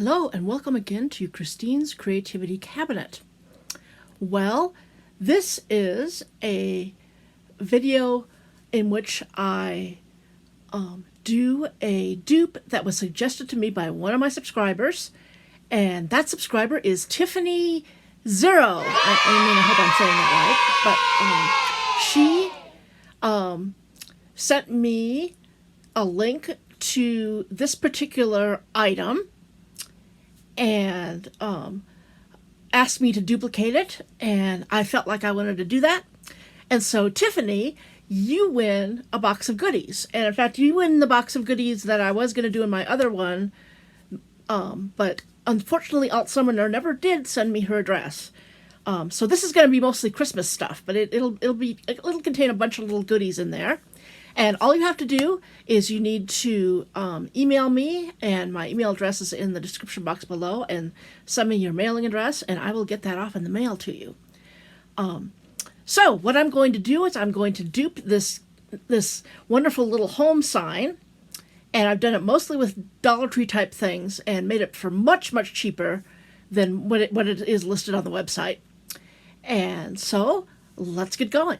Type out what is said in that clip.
Hello and welcome again to Christine's Creativity Cabinet. Well, this is a video in which I do a dupe that was suggested to me by one of my subscribers, and that subscriber is Tiffany Zero. I hope I'm saying that right, but she sent me a link to this particular item and asked me to duplicate it, and I felt like I wanted to do that. And so, Tiffany, you win a box of goodies. And in fact, you win the box of goodies that I was going to do in my other one, but unfortunately Alt Summoner never did send me her address. So this is going to be mostly Christmas stuff, but it'll contain a bunch of little goodies in there. And all you have to do is you need to email me, and my email address is in the description box below, and send me your mailing address, and I will get that off in the mail to you. So what I'm going to do is I'm going to dupe this wonderful little home sign, and I've done it mostly with Dollar Tree type things and made it for much, much cheaper than what it is listed on the website. And so let's get going.